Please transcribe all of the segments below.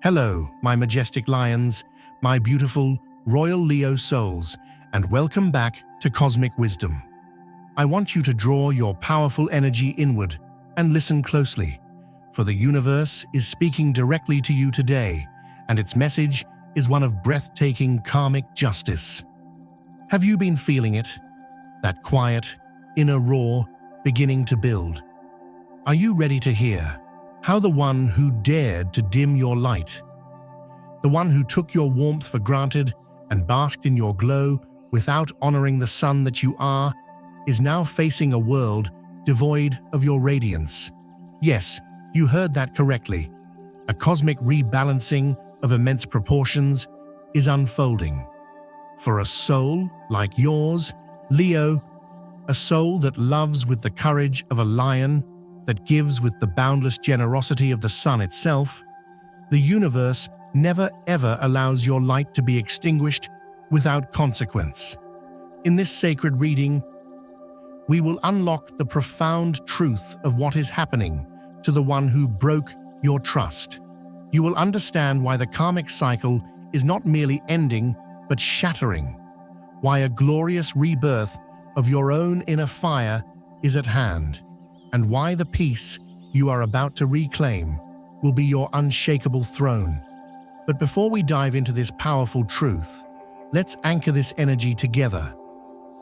Hello, my majestic lions, my beautiful royal Leo souls, and welcome back to Cosmic Wisdom. I want you to draw your powerful energy inward and listen closely, for the universe is speaking directly to you today, and its message is one of breathtaking karmic justice. Have you been feeling it? That quiet, inner roar beginning to build? Are you ready to hear how the one who dared to dim your light, the one who took your warmth for granted and basked in your glow without honoring the sun that you are, is now facing a world devoid of your radiance? Yes, you heard that correctly. A cosmic rebalancing of immense proportions is unfolding. For a soul like yours, Leo, a soul that loves with the courage of a lion, that gives with the boundless generosity of the sun itself, the universe never ever allows your light to be extinguished without consequence. In this sacred reading, we will unlock the profound truth of what is happening to the one who broke your trust. You will understand why the karmic cycle is not merely ending, but shattering, why a glorious rebirth of your own inner fire is at hand, and why the peace you are about to reclaim will be your unshakable throne. But before we dive into this powerful truth, let's anchor this energy together.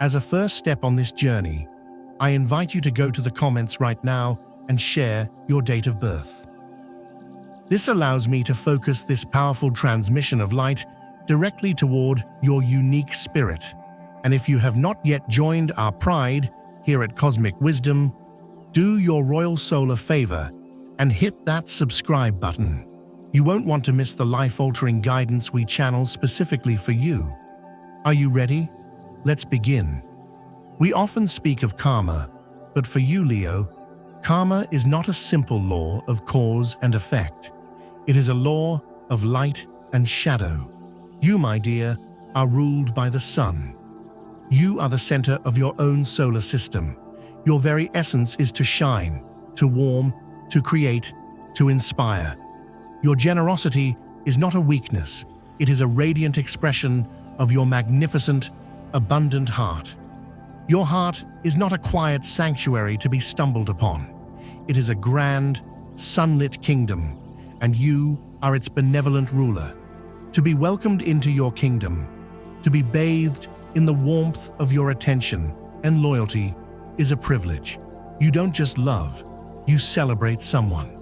As a first step on this journey, I invite you to go to the comments right now and share your date of birth. This allows me to focus this powerful transmission of light directly toward your unique spirit. And if you have not yet joined our pride here at Cosmic Wisdom, do your royal soul a favor and hit that subscribe button. You won't want to miss the life-altering guidance we channel specifically for you. Are you ready? Let's begin. We often speak of karma, but for you, Leo, karma is not a simple law of cause and effect. It is a law of light and shadow. You, my dear, are ruled by the sun. You are the center of your own solar system. Your very essence is to shine, to warm, to create, to inspire. Your generosity is not a weakness. It is a radiant expression of your magnificent, abundant heart. Your heart is not a quiet sanctuary to be stumbled upon. It is a grand, sunlit kingdom, and you are its benevolent ruler. To be welcomed into your kingdom, to be bathed in the warmth of your attention and loyalty is a privilege. You don't just love, you celebrate someone.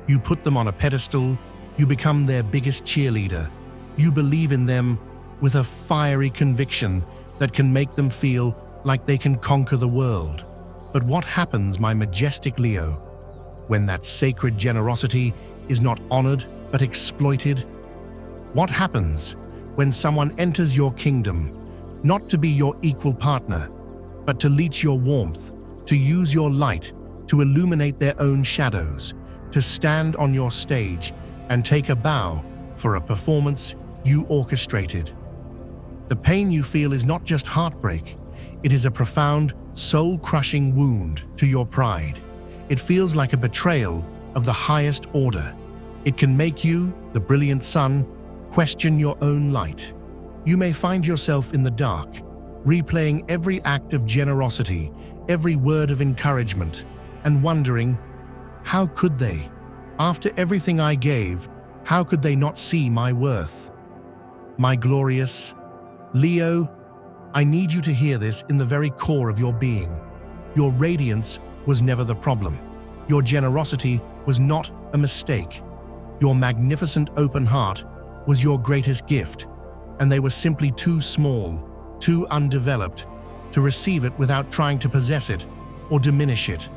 You put them on a pedestal, you become their biggest cheerleader. You believe in them with a fiery conviction that can make them feel like they can conquer the world. But what happens, my majestic Leo, when that sacred generosity is not honored but exploited? What happens when someone enters your kingdom, not to be your equal partner, but to leech your warmth, to use your light to illuminate their own shadows, to stand on your stage and take a bow for a performance you orchestrated? The pain you feel is not just heartbreak, it is a profound, soul-crushing wound to your pride. It feels like a betrayal of the highest order. It can make you, the brilliant sun, question your own light. You may find yourself in the dark, replaying every act of generosity, every word of encouragement, and wondering, how could they? After everything I gave, how could they not see my worth? My glorious Leo, I need you to hear this in the very core of your being. Your radiance was never the problem. Your generosity was not a mistake. Your magnificent open heart was your greatest gift, and they were simply too small, too undeveloped, to receive it without trying to possess it or diminish it.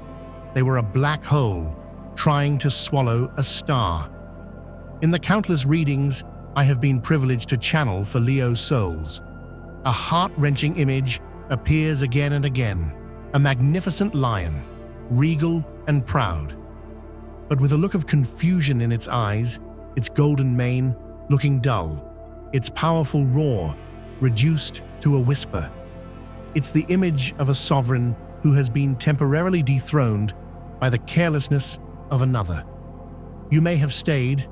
They were a black hole trying to swallow a star. In the countless readings I have been privileged to channel for Leo souls, a heart-wrenching image appears again and again, a magnificent lion, regal and proud, but with a look of confusion in its eyes, its golden mane looking dull, its powerful roar reduced to a whisper. It's the image of a sovereign who has been temporarily dethroned by the carelessness of another. You may have stayed,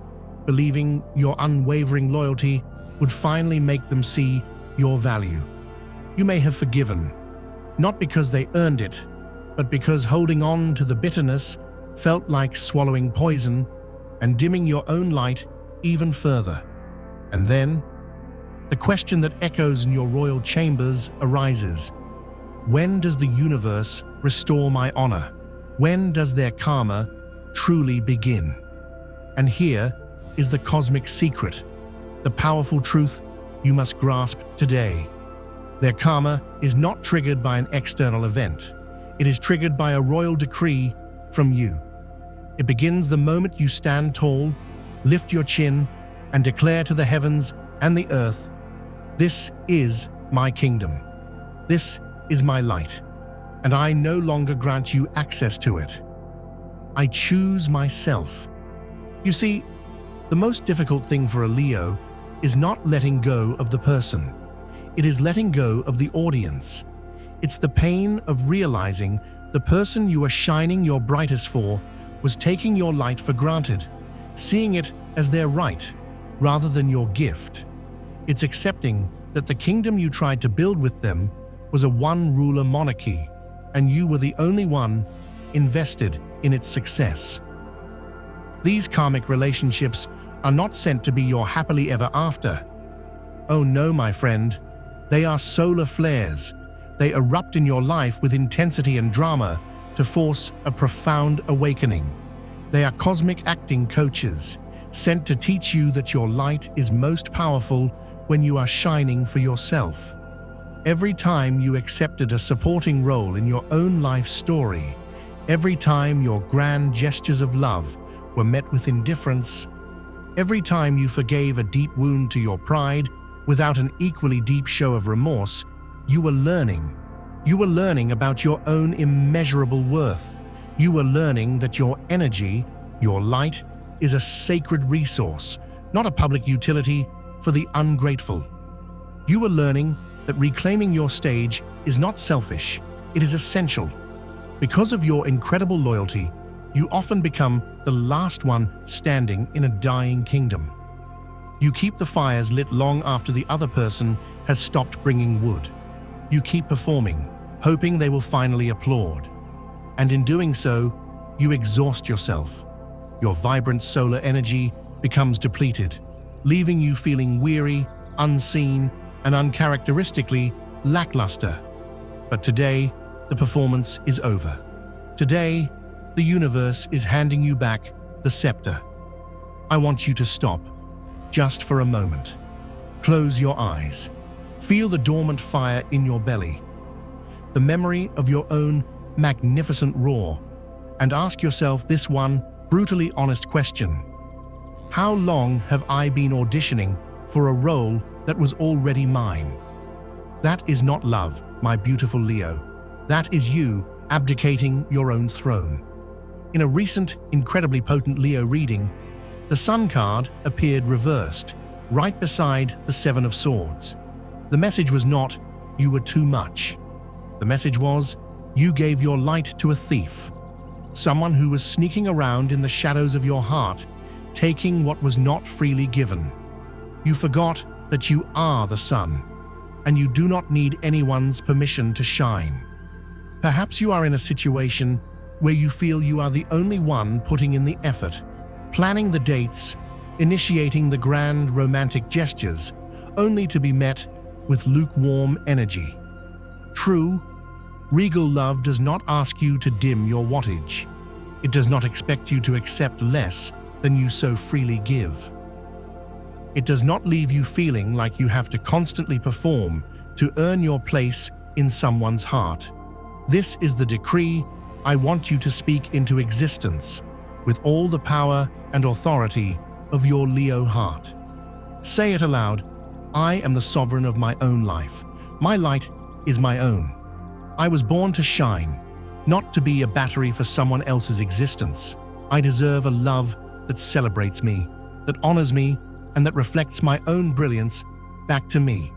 believing your unwavering loyalty would finally make them see your value. You may have forgiven, not because they earned it, but because holding on to the bitterness felt like swallowing poison and dimming your own light even further. And then, the question that echoes in your royal chambers arises. When does the universe restore my honor? When does their karma truly begin? And here is the cosmic secret, the powerful truth you must grasp today. Their karma is not triggered by an external event. It is triggered by a royal decree from you. It begins the moment you stand tall, lift your chin, and declare to the heavens and the earth, "This is my kingdom. This is my light, and I no longer grant you access to it. I choose myself." You see, the most difficult thing for a Leo is not letting go of the person. It is letting go of the audience. It's the pain of realizing the person you are shining your brightest for was taking your light for granted, seeing it as their right rather than your gift. It's accepting that the kingdom you tried to build with them was a one-ruler monarchy, and you were the only one invested in its success. These karmic relationships are not sent to be your happily ever after. Oh no, my friend. They are solar flares. They erupt in your life with intensity and drama to force a profound awakening. They are cosmic acting coaches, sent to teach you that your light is most powerful when you are shining for yourself. Every time you accepted a supporting role in your own life story, every time your grand gestures of love were met with indifference, every time you forgave a deep wound to your pride without an equally deep show of remorse, you were learning. You were learning about your own immeasurable worth. You were learning that your energy, your light, is a sacred resource, not a public utility for the ungrateful. You were learning that reclaiming your stage is not selfish, it is essential. Because of your incredible loyalty, you often become the last one standing in a dying kingdom. You keep the fires lit long after the other person has stopped bringing wood. You keep performing, hoping they will finally applaud. And in doing so, you exhaust yourself. Your vibrant solar energy becomes depleted, leaving you feeling weary, unseen, and uncharacteristically lackluster. But today, the performance is over. Today, the universe is handing you back the scepter. I want you to stop, just for a moment. Close your eyes. Feel the dormant fire in your belly, the memory of your own magnificent roar, and ask yourself this one brutally honest question. How long have I been auditioning for a role that was already mine? That is not love, my beautiful Leo. That is you abdicating your own throne. In a recent, incredibly potent Leo reading, the Sun card appeared reversed, right beside the Seven of Swords. The message was not, "You were too much." The message was, "You gave your light to a thief," someone who was sneaking around in the shadows of your heart, taking what was not freely given. You forgot that you are the sun, and you do not need anyone's permission to shine. Perhaps you are in a situation where you feel you are the only one putting in the effort, planning the dates, initiating the grand romantic gestures, only to be met with lukewarm energy. True, regal love does not ask you to dim your wattage. It does not expect you to accept less than you so freely give. It does not leave you feeling like you have to constantly perform to earn your place in someone's heart. This is the decree I want you to speak into existence with all the power and authority of your Leo heart. Say it aloud. I am the sovereign of my own life. My light is my own. I was born to shine, not to be a battery for someone else's existence. I deserve a love that celebrates me, that honors me, and that reflects my own brilliance back to me.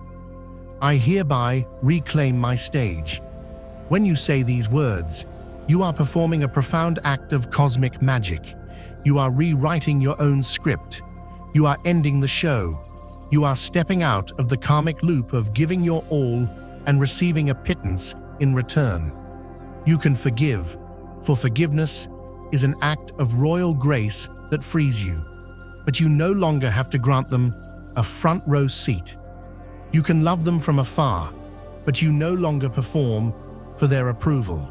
I hereby reclaim my stage. When you say these words, you are performing a profound act of cosmic magic. You are rewriting your own script, You are ending the show. You are stepping out of the karmic loop of giving your all and receiving a pittance in return. You can forgive, for forgiveness is an act of royal grace that frees you. But you no longer have to grant them a front row seat. You can love them from afar, but you no longer perform for their approval.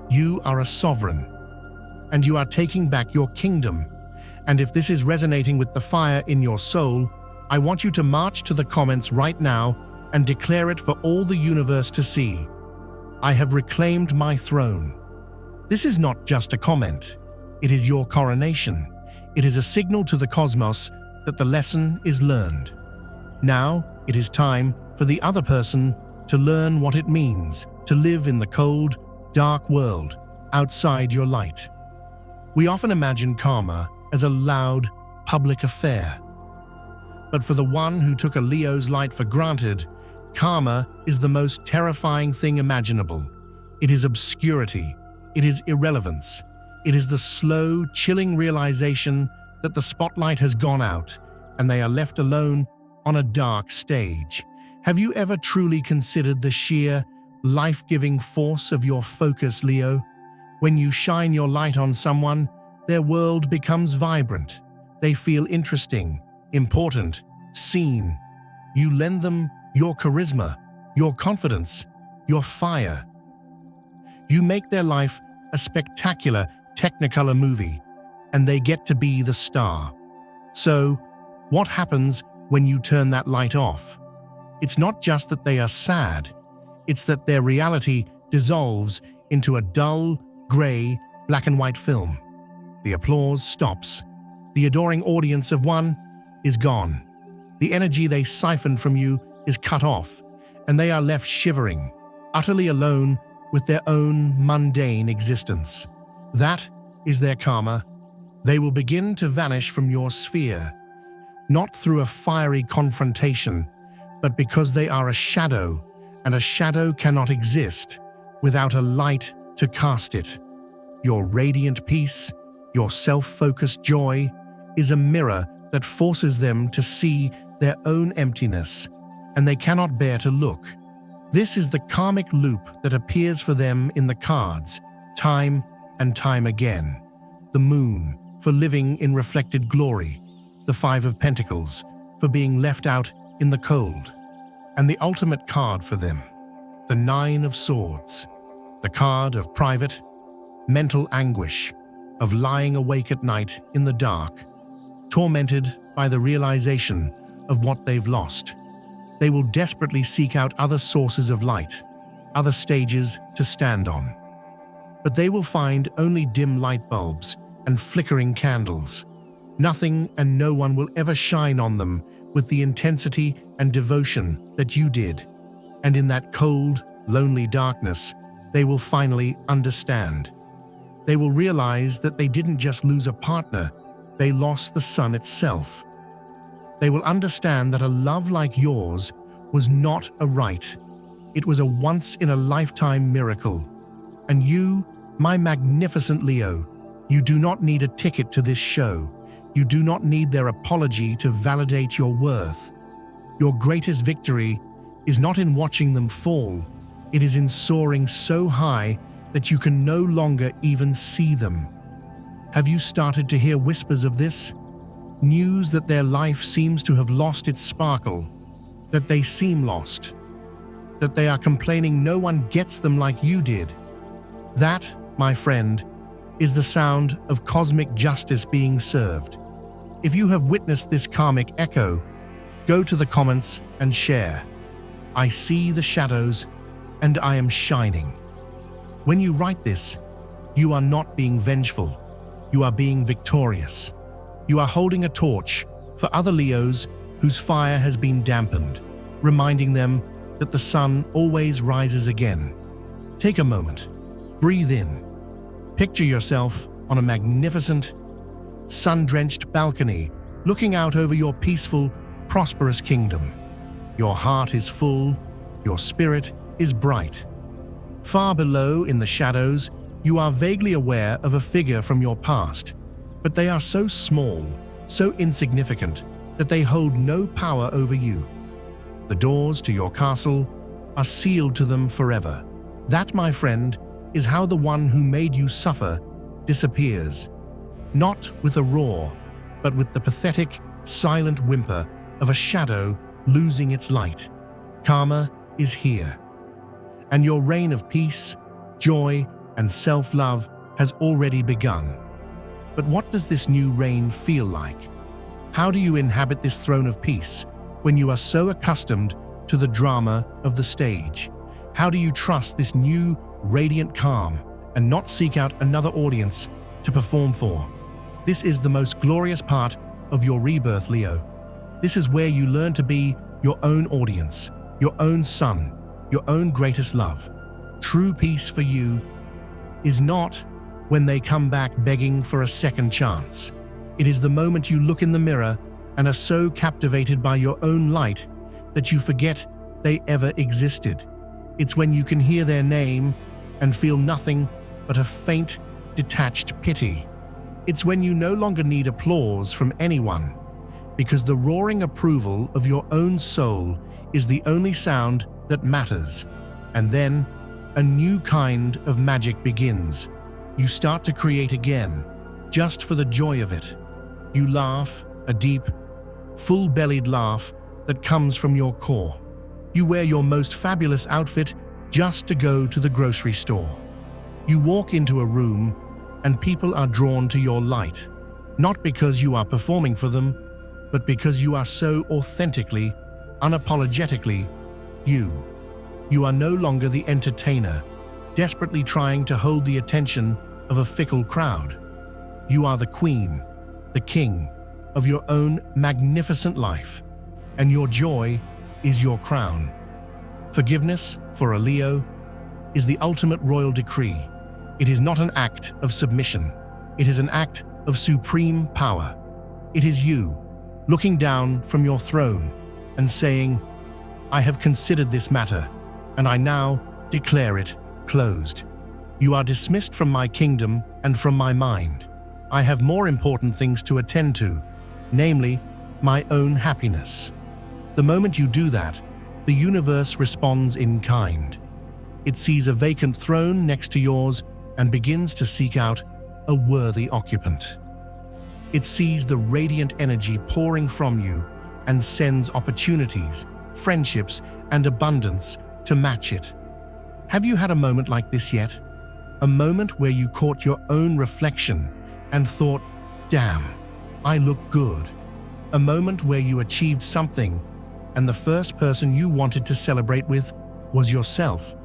You are a sovereign, and you are taking back your kingdom. And if this is resonating with the fire in your soul, I want you to march to the comments right now and declare it for all the universe to see. I have reclaimed my throne. This is not just a comment. It is your coronation. It is a signal to the cosmos that the lesson is learned. Now it is time for the other person to learn what it means to live in the cold, dark world outside your light. We often imagine karma as a loud, public affair. But for the one who took a Leo's light for granted, karma is the most terrifying thing imaginable. It is obscurity. It is irrelevance. It is the slow, chilling realization that the spotlight has gone out and they are left alone on a dark stage. Have you ever truly considered the sheer, life-giving force of your focus, Leo? When you shine your light on someone, their world becomes vibrant. They feel interesting, important, seen. You lend them your charisma, your confidence, your fire. You make their life a spectacular Technicolor movie, and they get to be the star. So, what happens when you turn that light off? It's not just that they are sad, it's that their reality dissolves into a dull, gray, black and white film. The applause stops. The adoring audience of one is gone. The energy they siphoned from you is cut off, and they are left shivering, utterly alone with their own mundane existence. That is their karma. They will begin to vanish from your sphere, not through a fiery confrontation, but because they are a shadow, and a shadow cannot exist without a light to cast it. Your radiant peace, your self-focused joy, is a mirror that forces them to see their own emptiness, and they cannot bear to look. This is the karmic loop that appears for them in the cards, time and time again. The moon, for living in reflected glory. The Five of Pentacles, for being left out in the cold. And the ultimate card for them, the Nine of Swords. The card of private, mental anguish, of lying awake at night in the dark, tormented by the realization of what they've lost. They will desperately seek out other sources of light, other stages to stand on. But they will find only dim light bulbs and flickering candles. Nothing and no one will ever shine on them with the intensity and devotion that you did. And in that cold, lonely darkness, they will finally understand. They will realize that they didn't just lose a partner, they lost the sun itself. They will understand that a love like yours was not a right. It was a once-in-a-lifetime miracle. And you, my magnificent Leo, you do not need a ticket to this show. You do not need their apology to validate your worth. Your greatest victory is not in watching them fall. It is in soaring so high that you can no longer even see them. Have you started to hear whispers of this? News that their life seems to have lost its sparkle, that they seem lost, that they are complaining no one gets them like you did. That, my friend, is the sound of cosmic justice being served. If you have witnessed this karmic echo, go to the comments and share. I see the shadows and I am shining. When you write this, you are not being vengeful. You are being victorious. You are holding a torch for other Leos whose fire has been dampened, reminding them that the sun always rises again. Take a moment. Breathe in. Picture yourself on a magnificent, sun-drenched balcony looking out over your peaceful, prosperous kingdom. Your heart is full, your spirit is bright. Far below in the shadows, you are vaguely aware of a figure from your past, but they are so small, so insignificant, that they hold no power over you. The doors to your castle are sealed to them forever. That, my friend, is how the one who made you suffer disappears. Not with a roar, but with the pathetic, silent whimper of a shadow losing its light. Karma is here, and your reign of peace, joy, and self-love has already begun. But what does this new reign feel like? How do you inhabit this throne of peace when you are so accustomed to the drama of the stage? How do you trust this new, radiant calm and not seek out another audience to perform for? This is the most glorious part of your rebirth, Leo. This is where you learn to be your own audience, your own sun, your own greatest love. True peace for you is not when they come back begging for a second chance. It is the moment you look in the mirror and are so captivated by your own light that you forget they ever existed. It's when you can hear their name and feel nothing but a faint, detached pity. It's when you no longer need applause from anyone, because the roaring approval of your own soul is the only sound that matters. And then a new kind of magic begins. You start to create again, just for the joy of it. You laugh, a deep, full-bellied laugh that comes from your core. You wear your most fabulous outfit just to go to the grocery store. You walk into a room and people are drawn to your light, not because you are performing for them, but because you are so authentically, unapologetically you. You are no longer the entertainer, desperately trying to hold the attention of a fickle crowd. You are the queen, the king of your own magnificent life, and your joy is your crown. Forgiveness, for a Leo, is the ultimate royal decree. It is not an act of submission. It is an act of supreme power. It is you, looking down from your throne and saying, "I have considered this matter, and I now declare it closed. You are dismissed from my kingdom and from my mind. I have more important things to attend to, namely, my own happiness." The moment you do that, the universe responds in kind. It sees a vacant throne next to yours and begins to seek out a worthy occupant. It sees the radiant energy pouring from you and sends opportunities, friendships, and abundance to match it. Have you had a moment like this yet? A moment where you caught your own reflection and thought, "Damn, I look good." A moment where you achieved something and the first person you wanted to celebrate with was yourself.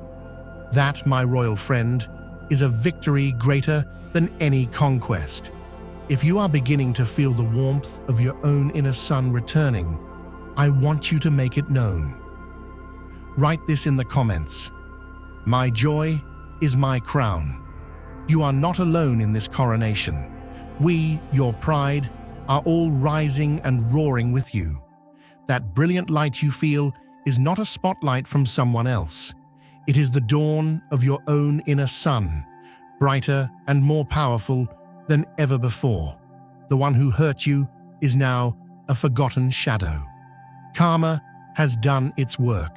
That, my royal friend, is a victory greater than any conquest. If you are beginning to feel the warmth of your own inner sun returning, I want you to make it known. Write this in the comments. My joy is my crown. You are not alone in this coronation. We, your pride, are all rising and roaring with you. That brilliant light you feel is not a spotlight from someone else. It is the dawn of your own inner sun, brighter and more powerful than ever before. The one who hurt you is now a forgotten shadow. Karma has done its work.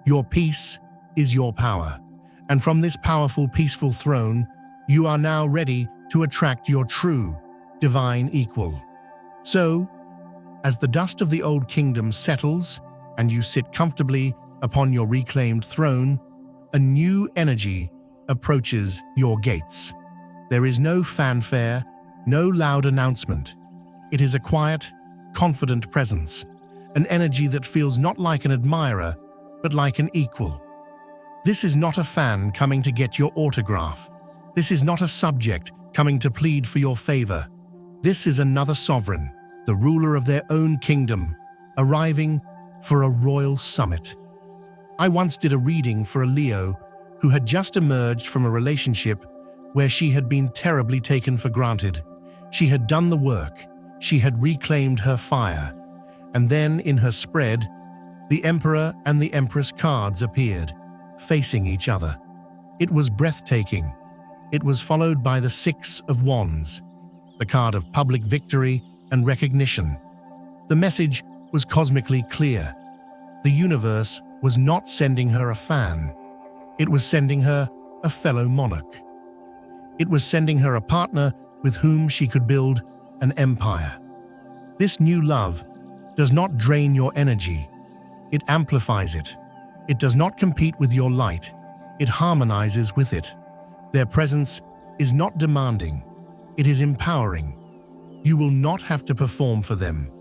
Your peace is your power. And from this powerful, peaceful throne, you are now ready to attract your true, divine equal. So, as the dust of the old kingdom settles and you sit comfortably upon your reclaimed throne, a new energy approaches your gates. There is no fanfare, no loud announcement. It is a quiet, confident presence, an energy that feels not like an admirer, but like an equal. This is not a fan coming to get your autograph. This is not a subject coming to plead for your favor. This is another sovereign, the ruler of their own kingdom, arriving for a royal summit. I once did a reading for a Leo who had just emerged from a relationship where she had been terribly taken for granted. She had done the work, she had reclaimed her fire, and then in her spread, the Emperor and the Empress cards appeared, facing each other. It was breathtaking. It was followed by the Six of Wands, the card of public victory and recognition. The message was cosmically clear. The universe was not sending her a fan. It was sending her a fellow monarch. It was sending her a partner with whom she could build an empire. This new love does not drain your energy. It amplifies it. It does not compete with your light. It harmonizes with it. Their presence is not demanding. It is empowering. You will not have to perform for them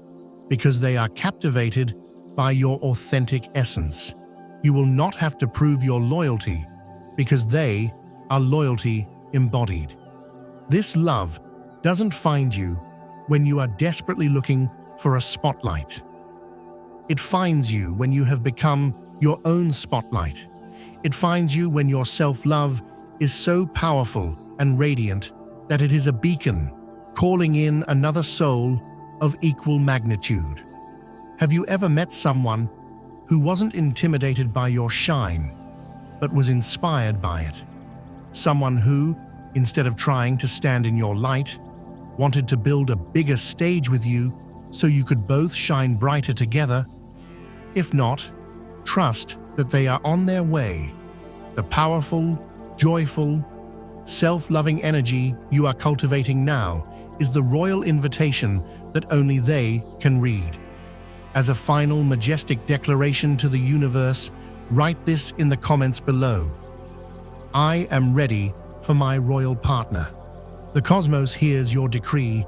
because they are captivated by your authentic essence. You will not have to prove your loyalty because they are loyalty embodied. This love doesn't find you when you are desperately looking for a spotlight. It finds you when you have become your own spotlight. It finds you when your self-love is so powerful and radiant that it is a beacon calling in another soul of equal magnitude. Have you ever met someone who wasn't intimidated by your shine, but was inspired by it? Someone who, instead of trying to stand in your light, wanted to build a bigger stage with you so you could both shine brighter together? If not, trust that they are on their way. The powerful, joyful, self-loving energy you are cultivating now is the royal invitation that only they can read. As a final majestic declaration to the universe, write this in the comments below. I am ready for my royal partner. The cosmos hears your decree,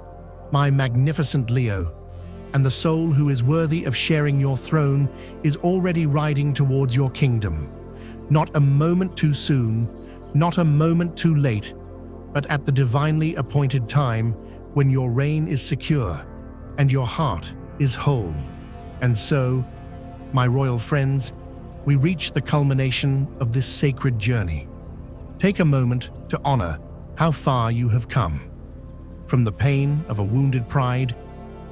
my magnificent Leo, and the soul who is worthy of sharing your throne is already riding towards your kingdom. Not a moment too soon, not a moment too late, but at the divinely appointed time when your reign is secure and your heart is whole. And so, my royal friends, we reach the culmination of this sacred journey. Take a moment to honor how far you have come. From the pain of a wounded pride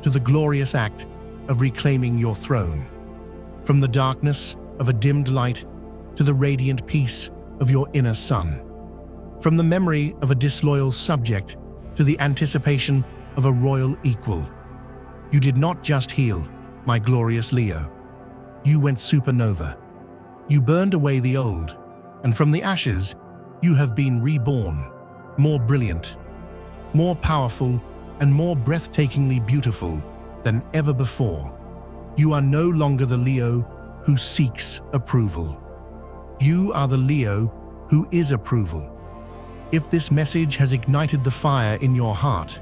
to the glorious act of reclaiming your throne. From the darkness of a dimmed light to the radiant peace of your inner sun. From the memory of a disloyal subject to the anticipation of a royal equal. You did not just heal, my glorious Leo. You went supernova. You burned away the old, and from the ashes, you have been reborn, more brilliant, more powerful, and more breathtakingly beautiful than ever before. You are no longer the Leo who seeks approval. You are the Leo who is approval. If this message has ignited the fire in your heart,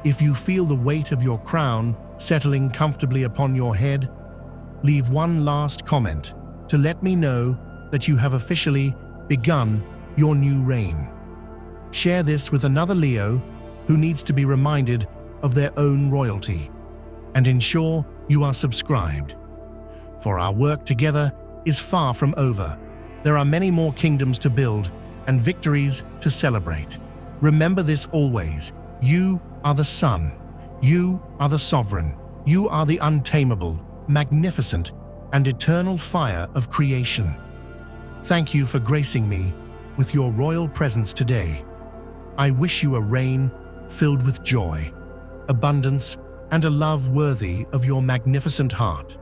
if you feel the weight of your crown settling comfortably upon your head, leave one last comment to let me know that you have officially begun your new reign. Share this with another Leo who needs to be reminded of their own royalty, and ensure you are subscribed. For our work together is far from over. There are many more kingdoms to build and victories to celebrate. Remember this always. You are the sun. You are the sovereign. You are the untamable, magnificent, and eternal fire of creation. Thank you for gracing me with your royal presence today. I wish you a reign filled with joy, abundance, and a love worthy of your magnificent heart.